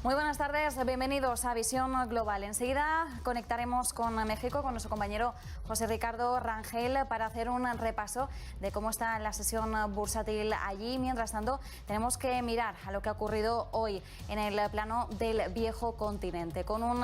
Muy buenas tardes, bienvenidos a Visión Global. Enseguida conectaremos con México, con nuestro compañero José Ricardo Rangel, para hacer un repaso de cómo está la sesión bursátil allí. Mientras tanto, tenemos que mirar a lo que ha ocurrido hoy en el plano del viejo continente, con un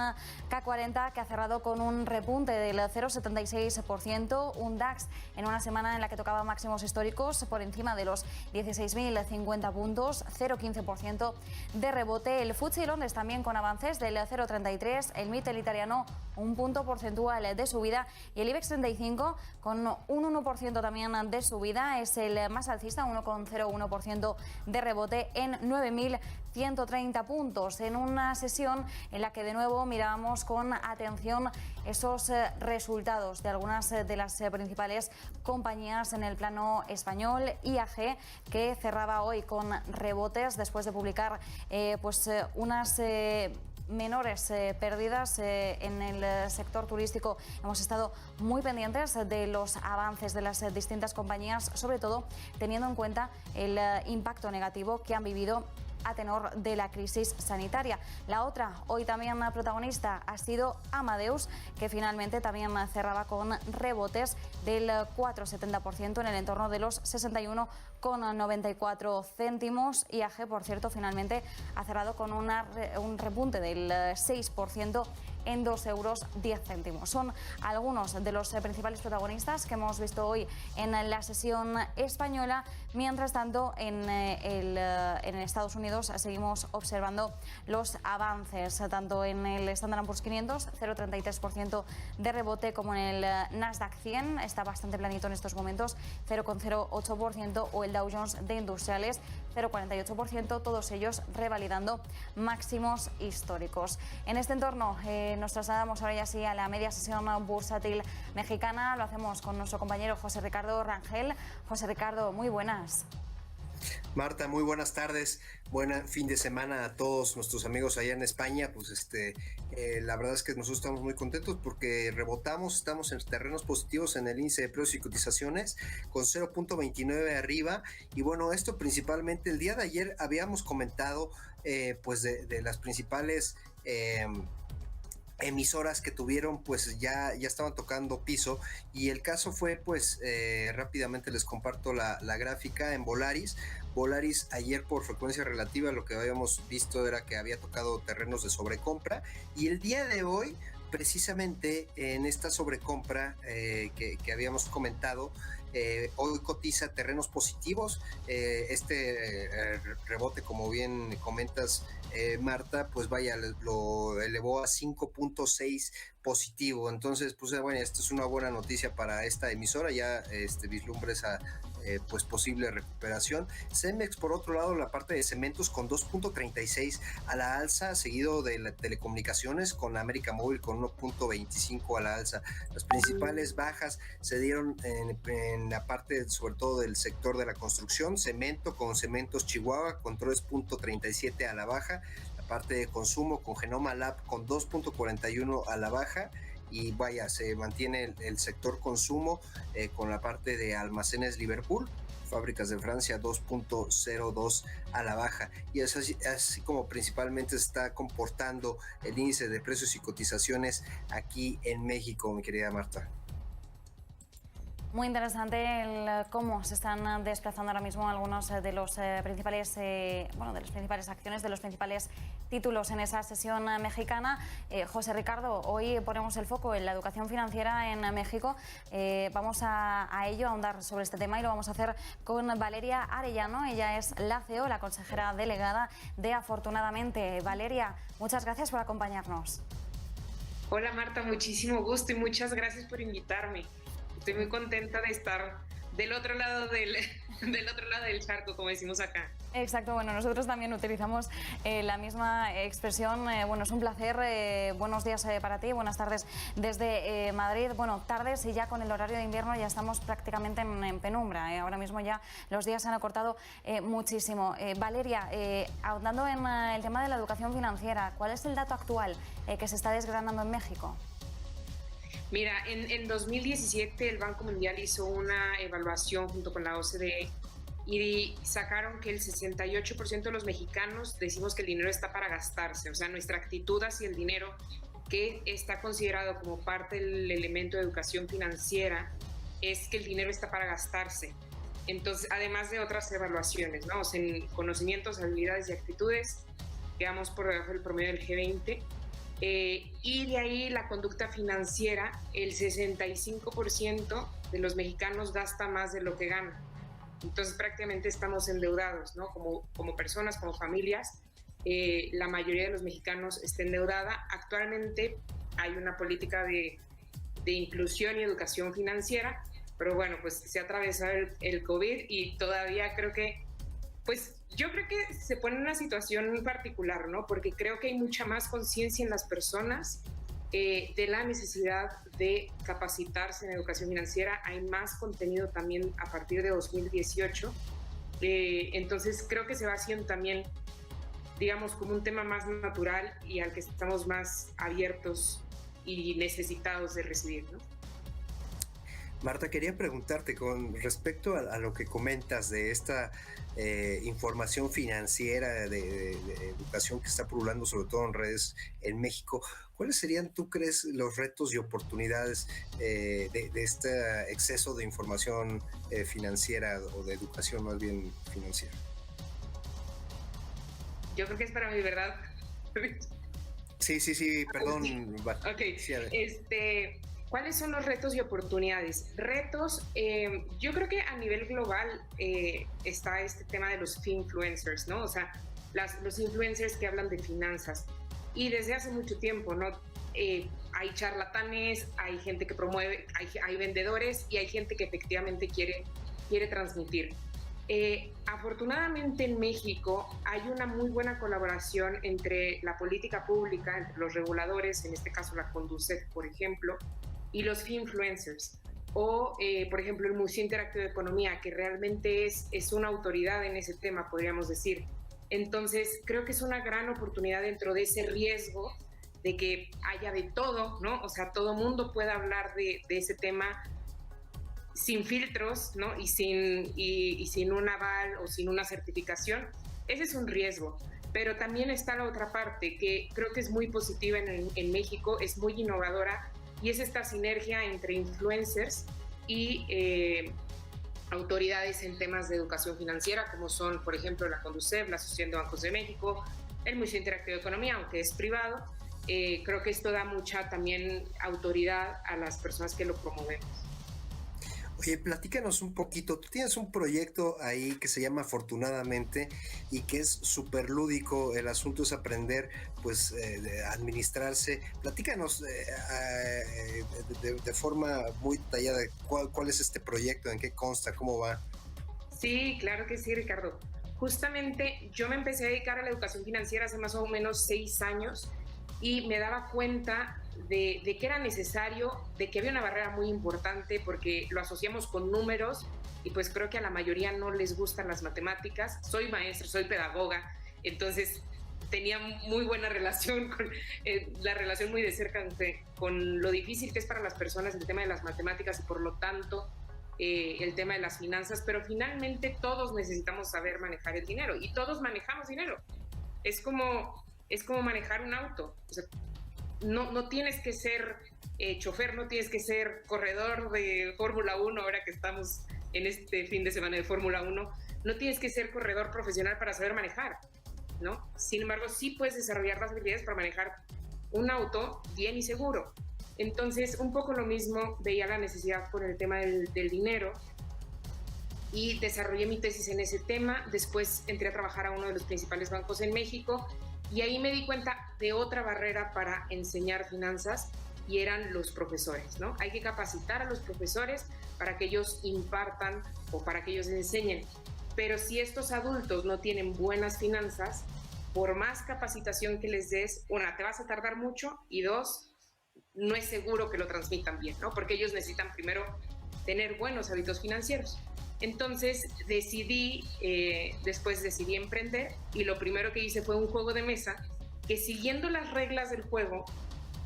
K40 que ha cerrado con un repunte del 0,76%, un DAX en una semana en la que tocaba máximos históricos por encima de los 16.050 puntos, 0,15% de rebote. El FTSE Londres también con avances del 0,33%, el MIT italiano un punto porcentual de subida y el IBEX 35 con un 1% también de subida, es el más alcista, 1,01% de rebote en 9.130 puntos, en una sesión en la que de nuevo mirábamos con atención esos resultados de algunas de las principales compañías en el plano español. IAG, que cerraba hoy con rebotes después de publicar unas menores pérdidas en el sector turístico. Hemos estado muy pendientes de los avances de las distintas compañías, sobre todo teniendo en cuenta el impacto negativo que han vivido a tenor de la crisis sanitaria. La otra, hoy también protagonista, ha sido Amadeus, que finalmente también cerraba con rebotes del 4,70% en el entorno de los 61,94 céntimos. IAG, por cierto, finalmente ha cerrado con un repunte del 6% en 2,10 euros. Son algunos de los principales protagonistas que hemos visto hoy en la sesión española. Mientras tanto, en Estados Unidos seguimos observando los avances, tanto en el Standard & Poor's 500, 0,33% de rebote, como en el Nasdaq 100, está bastante planito en estos momentos, 0,08%, o el Dow Jones de Industriales, 0,48%, todos ellos revalidando máximos históricos. En este entorno nos trasladamos ahora ya sí a la media sesión bursátil mexicana. Lo hacemos con nuestro compañero José Ricardo Rangel. José Ricardo, muy buenas. Marta, muy buenas tardes, buen fin de semana a todos nuestros amigos allá en España. La verdad es que nosotros estamos muy contentos porque rebotamos, estamos en terrenos positivos en el índice de precios y cotizaciones con 0,29 arriba. Y bueno, esto principalmente el día de ayer habíamos comentado de las principales emisoras que tuvieron, pues ya estaban tocando piso, y el caso fue rápidamente les comparto la gráfica en Volaris. Volaris ayer, por frecuencia relativa, lo que habíamos visto era que había tocado terrenos de sobrecompra, y el día de hoy, precisamente en esta sobrecompra que habíamos comentado, hoy cotiza terrenos positivos. Rebote, como bien comentas, Marta, pues vaya, lo elevó a 5.6 positivo. Entonces, esto es una buena noticia para esta emisora, ya vislumbra esa posible recuperación. Cemex, por otro lado, la parte de cementos con 2.36 a la alza, seguido de las telecomunicaciones con América Móvil con 1.25 a la alza. Las principales bajas se dieron en la parte, sobre todo, del sector de la construcción. Cemento con Cementos Chihuahua con 3.37 a la baja. La parte de consumo con Genoma Lab con 2.41 a la baja. Y vaya, se mantiene el sector consumo con la parte de almacenes Liverpool, fábricas de Francia, 2.02 a la baja. Y es así como principalmente se está comportando el índice de precios y cotizaciones aquí en México, mi querida Marta. Muy interesante cómo se están desplazando ahora mismo algunos de los principales, de las principales acciones, de los principales títulos en esa sesión mexicana. José Ricardo, hoy ponemos el foco en la educación financiera en México. Vamos a ello, a ahondar sobre este tema, y lo vamos a hacer con Valeria Arellano. Ella es la CEO, la consejera delegada de Afortunadamente. Valeria, muchas gracias por acompañarnos. Hola Marta, muchísimo gusto y muchas gracias por invitarme. Estoy muy contenta de estar del otro lado del charco, como decimos acá. Exacto, bueno, nosotros también utilizamos la misma expresión. Es un placer. Buenos días para ti, buenas tardes desde Madrid. Tardes, y ya con el horario de invierno ya estamos prácticamente en penumbra. Ahora mismo ya los días se han acortado muchísimo. Valeria, ahondando en el tema de la educación financiera, ¿cuál es el dato actual que se está desgranando en México? Mira, en 2017 el Banco Mundial hizo una evaluación junto con la OCDE y sacaron que el 68% de los mexicanos decimos que el dinero está para gastarse, o sea, nuestra actitud hacia el dinero, que está considerado como parte del elemento de educación financiera, es que el dinero está para gastarse. Entonces, además de otras evaluaciones, ¿no? O sea, en conocimientos, habilidades y actitudes, quedamos por debajo del promedio del G20. Y de ahí la conducta financiera, el 65% de los mexicanos gasta más de lo que gana. Entonces prácticamente estamos endeudados, ¿no? Como personas, como familias, la mayoría de los mexicanos está endeudada. Actualmente hay una política de inclusión y educación financiera, pero bueno, pues se ha atravesado el COVID y todavía creo que, pues yo creo que se pone en una situación particular, ¿no? Porque creo que hay mucha más conciencia en las personas de la necesidad de capacitarse en educación financiera. Hay más contenido también a partir de 2018. Entonces creo que se va haciendo también, digamos, como un tema más natural y al que estamos más abiertos y necesitados de recibir, ¿no? Marta, quería preguntarte con respecto a lo que comentas de esta información financiera de educación que está pululando sobre todo en redes en México. ¿Cuáles serían, tú crees, los retos y oportunidades de este exceso de información financiera o de educación más bien financiera? Yo creo que es para mí, ¿verdad? Sí, perdón. Ok, sí, ¿cuáles son los retos y oportunidades? Retos, yo creo que a nivel global está este tema de los finfluencers, ¿no? O sea, los influencers que hablan de finanzas. Y desde hace mucho tiempo, ¿no? Hay charlatanes, hay gente que promueve, hay vendedores y hay gente que efectivamente quiere transmitir. Afortunadamente en México hay una muy buena colaboración entre la política pública, entre los reguladores, en este caso la Conducef, por ejemplo, y los finfluencers. O, por ejemplo, el Museo Interactivo de Economía, que realmente es una autoridad en ese tema, podríamos decir. Entonces, creo que es una gran oportunidad dentro de ese riesgo de que haya de todo, ¿no? O sea, todo mundo pueda hablar de ese tema sin filtros, ¿no? Y sin un aval o sin una certificación. Ese es un riesgo. Pero también está la otra parte, que creo que es muy positiva en México, es muy innovadora, y es esta sinergia entre influencers y autoridades en temas de educación financiera, como son, por ejemplo, la Conducef, la Asociación de Bancos de México, el Museo Interactivo de Economía, aunque es privado. Creo que esto da mucha también autoridad a las personas que lo promovemos. Oye, platícanos un poquito. Tú tienes un proyecto ahí que se llama Afortunadamente y que es súper lúdico. El asunto es aprender, pues, administrarse. Platícanos de forma muy detallada cuál es este proyecto, en qué consta, cómo va. Sí, claro que sí, Ricardo. Justamente yo me empecé a dedicar a la educación financiera hace más o menos 6 años y me daba cuenta de que era necesario, de que había una barrera muy importante porque lo asociamos con números y pues creo que a la mayoría no les gustan las matemáticas. Soy maestra, soy pedagoga, entonces tenía muy buena relación con la relación muy de cerca con lo difícil que es para las personas el tema de las matemáticas y por lo tanto el tema de las finanzas, pero finalmente todos necesitamos saber manejar el dinero y todos manejamos dinero. Es como manejar un auto. O sea, no tienes que ser chofer, no tienes que ser corredor de Fórmula 1, ahora que estamos en este fin de semana de Fórmula 1, no tienes que ser corredor profesional para saber manejar, ¿no? Sin embargo, sí puedes desarrollar las habilidades para manejar un auto bien y seguro. Entonces, un poco lo mismo veía la necesidad con el tema del dinero y desarrollé mi tesis en ese tema. Después entré a trabajar a uno de los principales bancos en México y ahí me di cuenta de otra barrera para enseñar finanzas y eran los profesores, ¿no? Hay que capacitar a los profesores para que ellos impartan o para que ellos enseñen. Pero si estos adultos no tienen buenas finanzas, por más capacitación que les des, una, te vas a tardar mucho y dos, no es seguro que lo transmitan bien, ¿no? Porque ellos necesitan primero tener buenos hábitos financieros. Entonces después decidí emprender y lo primero que hice fue un juego de mesa que siguiendo las reglas del juego,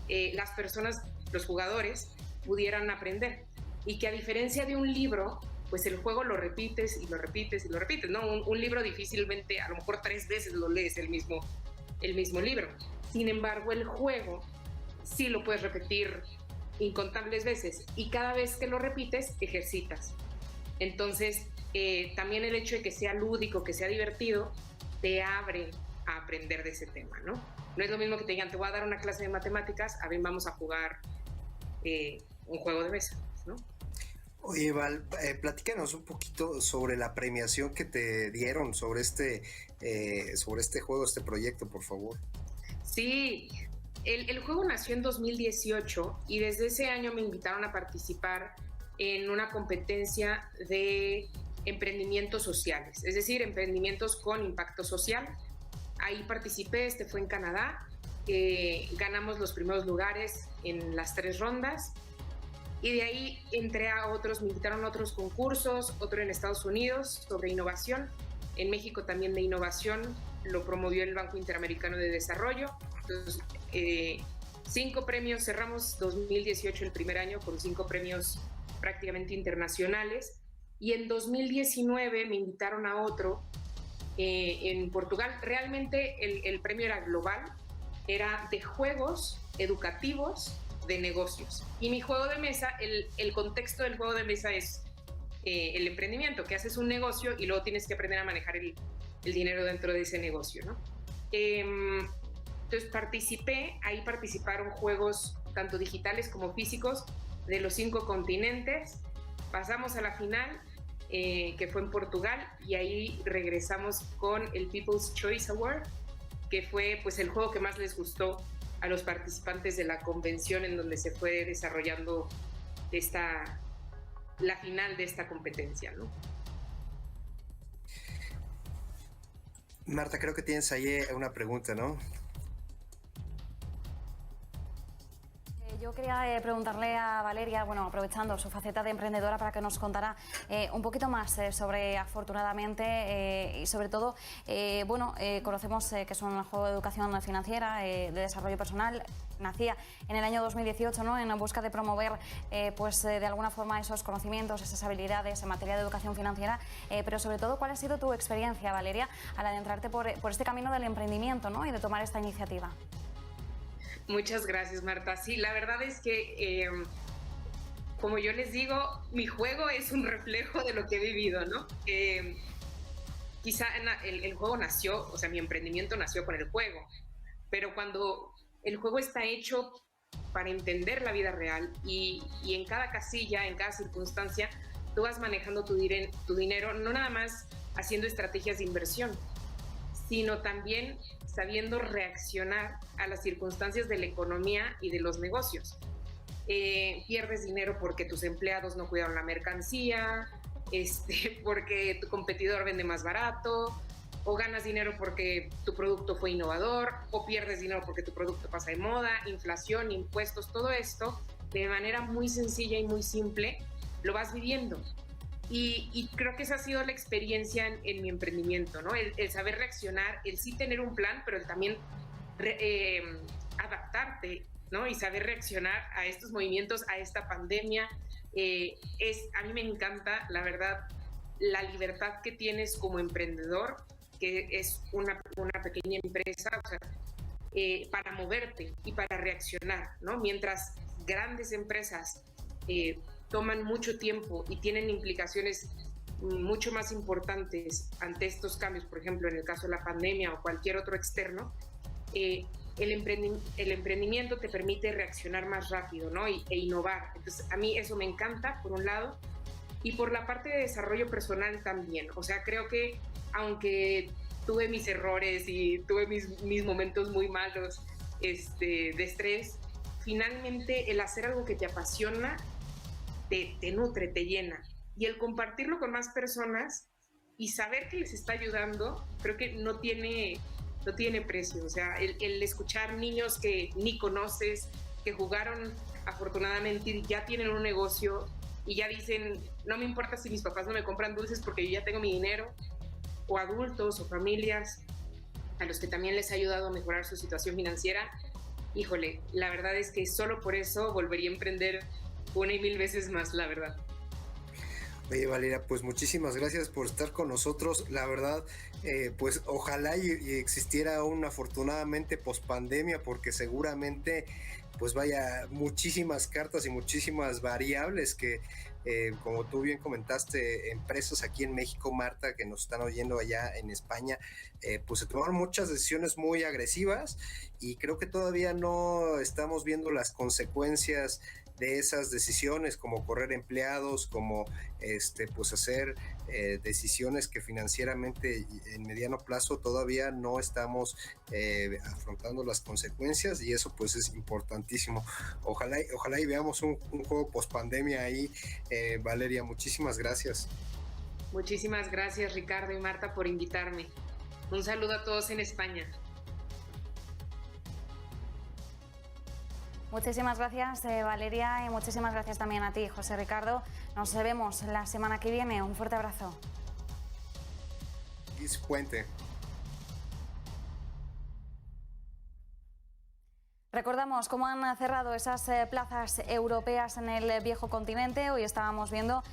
las personas, los jugadores, pudieran aprender y que a diferencia de un libro, pues el juego lo repites y lo repites y lo repites, ¿no? Un libro difícilmente, a lo mejor 3 veces lo lees el mismo libro. Sin embargo, el juego sí lo puedes repetir incontables veces y cada vez que lo repites, ejercitas. Entonces, también el hecho de que sea lúdico, que sea divertido, te abre a aprender de ese tema, ¿no? No es lo mismo que te digan, te voy a dar una clase de matemáticas, a ver, vamos a jugar un juego de mesa, ¿no? Oye, Val, platícanos un poquito sobre la premiación que te dieron sobre este juego, este proyecto, por favor. Sí, el juego nació en 2018 y desde ese año me invitaron a participar en una competencia de emprendimientos sociales, es decir, emprendimientos con impacto social. Ahí participé, fue en Canadá, ganamos los primeros lugares en las 3 rondas y de ahí entré a otros, me invitaron a otros concursos, otro en Estados Unidos sobre innovación, en México también de innovación, lo promovió el Banco Interamericano de Desarrollo. Entonces, 5 premios, cerramos 2018 el primer año con 5 premios prácticamente internacionales y en 2019 me invitaron a otro en Portugal. Realmente el premio era global, era de juegos educativos de negocios y mi juego de mesa, el contexto del juego de mesa es el emprendimiento, que haces un negocio y luego tienes que aprender a manejar el dinero dentro de ese negocio, ¿no? Entonces participé, ahí participaron juegos tanto digitales como físicos de los 5 continentes, pasamos a la final, que fue en Portugal, y ahí regresamos con el People's Choice Award, que fue pues el juego que más les gustó a los participantes de la convención en donde se fue desarrollando la final de esta competencia, ¿no? Marta, creo que tienes ahí una pregunta, ¿no? Yo quería preguntarle a Valeria, bueno, aprovechando su faceta de emprendedora, para que nos contara un poquito más sobre Afortunadamente y sobre todo, conocemos que es un juego de educación financiera, de desarrollo personal. Nacía en el año 2018, ¿no?, en busca de promover de alguna forma esos conocimientos, esas habilidades en materia de educación financiera, pero sobre todo, ¿cuál ha sido tu experiencia, Valeria, al adentrarte por este camino del emprendimiento, ¿no?, y de tomar esta iniciativa? Muchas gracias, Marta. Sí, la verdad es que, como yo les digo, mi juego es un reflejo de lo que he vivido, ¿no? Quizá el juego nació, o sea, mi emprendimiento nació con el juego, pero cuando el juego está hecho para entender la vida real y en cada casilla, en cada circunstancia, tú vas manejando tu dinero, no nada más haciendo estrategias de inversión, sino también sabiendo reaccionar a las circunstancias de la economía y de los negocios. Pierdes dinero porque tus empleados no cuidaron la mercancía, porque tu competidor vende más barato, o ganas dinero porque tu producto fue innovador, o pierdes dinero porque tu producto pasa de moda, inflación, impuestos, todo esto, de manera muy sencilla y muy simple, lo vas viviendo. Y creo que esa ha sido la experiencia en mi emprendimiento, ¿no? El saber reaccionar, el sí tener un plan, pero el también adaptarte, ¿no? Y saber reaccionar a estos movimientos, a esta pandemia. A mí me encanta, la verdad, la libertad que tienes como emprendedor, que es una pequeña empresa, o sea, para moverte y para reaccionar, ¿no? Mientras grandes empresas toman mucho tiempo y tienen implicaciones mucho más importantes ante estos cambios, por ejemplo, en el caso de la pandemia o cualquier otro externo, el emprendimiento te permite reaccionar más rápido, ¿no? e innovar. Entonces, a mí eso me encanta, por un lado, y por la parte de desarrollo personal también. O sea, creo que aunque tuve mis errores y tuve mis momentos muy malos de estrés, finalmente el hacer algo que te apasiona te nutre, te llena. Y el compartirlo con más personas y saber que les está ayudando, creo que no tiene precio. O sea, el escuchar niños que ni conoces, que jugaron afortunadamente y ya tienen un negocio y ya dicen, no me importa si mis papás no me compran dulces porque yo ya tengo mi dinero, o adultos o familias a los que también les ha ayudado a mejorar su situación financiera. Híjole, la verdad es que solo por eso volvería a emprender 1 y 1000 veces más, la verdad. Oye, Valeria, pues muchísimas gracias por estar con nosotros. La verdad, pues ojalá y existiera un afortunadamente pospandemia, porque seguramente, pues vaya, muchísimas cartas y muchísimas variables que, como tú bien comentaste, empresas aquí en México, Marta, que nos están oyendo allá en España, pues se tomaron muchas decisiones muy agresivas y creo que todavía no estamos viendo las consecuencias de esas decisiones, como correr empleados, como pues hacer decisiones que financieramente en mediano plazo todavía no estamos afrontando las consecuencias, y eso pues es importantísimo. Ojalá y veamos un juego post pandemia ahí. Valeria, muchísimas gracias. Muchísimas gracias, Ricardo y Marta, por invitarme. Un saludo a todos en España. Muchísimas gracias, Valeria, y muchísimas gracias también a ti, José Ricardo. Nos vemos la semana que viene. Un fuerte abrazo. Luis Puente. Recordamos cómo han cerrado esas plazas europeas en el viejo continente. Hoy estábamos viendo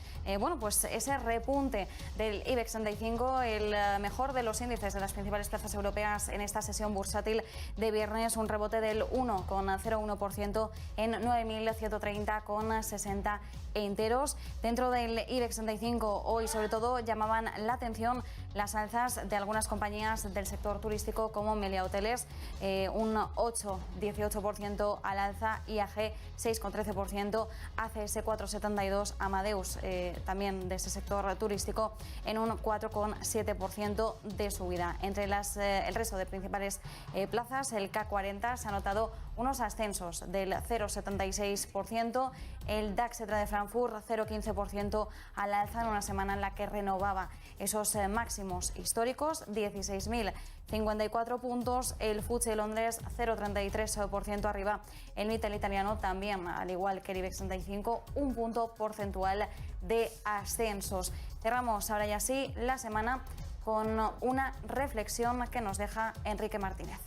pues ese repunte del IBEX 35, el mejor de los índices de las principales plazas europeas en esta sesión bursátil de viernes, un rebote del 1,01% en 9.130,60 enteros. Dentro del IBEX 35 hoy sobre todo llamaban la atención las alzas de algunas compañías del sector turístico como Meliá Hoteles, un 8,18% al alza, IAG 6,13%, ACS 4,72%, Amadeus también de ese sector turístico en un 4,7% de subida. Entre el resto de principales plazas, el K40 se ha notado unos ascensos del 0,76%, el DAX de Frankfurt 0,15% al alza en una semana en la que renovaba esos máximos históricos, 16.054 puntos, el FTSE de Londres 0,33% arriba, el Mittel italiano también, al igual que el IBEX 35, un punto porcentual de ascensos. Cerramos ahora ya sí la semana con una reflexión que nos deja Enrique Martínez.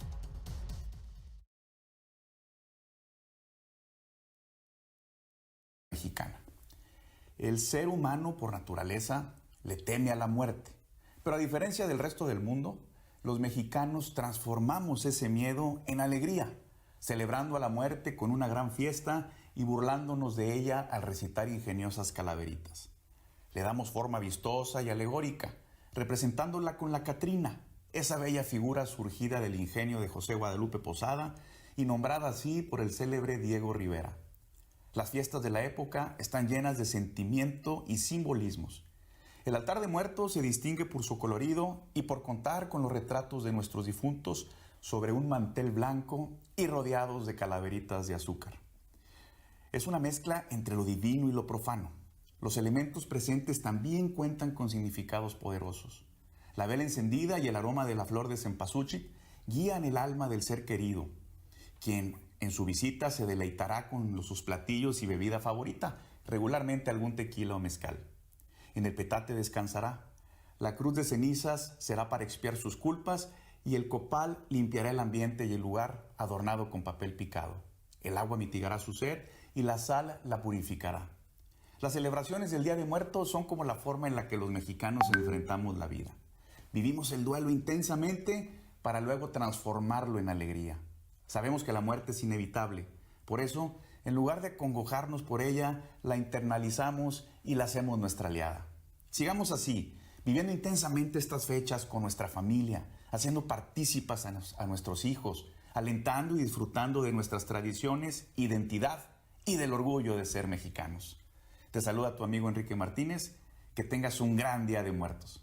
Mexicana. El ser humano por naturaleza le teme a la muerte, pero a diferencia del resto del mundo, los mexicanos transformamos ese miedo en alegría, celebrando a la muerte con una gran fiesta y burlándonos de ella al recitar ingeniosas calaveritas. Le damos forma vistosa y alegórica, representándola con la Catrina, esa bella figura surgida del ingenio de José Guadalupe Posada y nombrada así por el célebre Diego Rivera. Las fiestas de la época están llenas de sentimiento y simbolismos. El altar de muertos se distingue por su colorido y por contar con los retratos de nuestros difuntos sobre un mantel blanco y rodeados de calaveritas de azúcar. Es una mezcla entre lo divino y lo profano. Los elementos presentes también cuentan con significados poderosos. La vela encendida y el aroma de la flor de cempasúchil guían el alma del ser querido, quien en su visita se deleitará con sus platillos y bebida favorita, regularmente algún tequila o mezcal. En el petate descansará. La cruz de cenizas será para expiar sus culpas y el copal limpiará el ambiente y el lugar adornado con papel picado. El agua mitigará su sed y la sal la purificará. Las celebraciones del Día de Muertos son como la forma en la que los mexicanos enfrentamos la vida. Vivimos el duelo intensamente para luego transformarlo en alegría. Sabemos que la muerte es inevitable. Por eso, en lugar de acongojarnos por ella, la internalizamos y la hacemos nuestra aliada. Sigamos así, viviendo intensamente estas fechas con nuestra familia, haciendo partícipas a nuestros hijos, alentando y disfrutando de nuestras tradiciones, identidad y del orgullo de ser mexicanos. Te saluda tu amigo Enrique Martínez. Que tengas un gran Día de Muertos.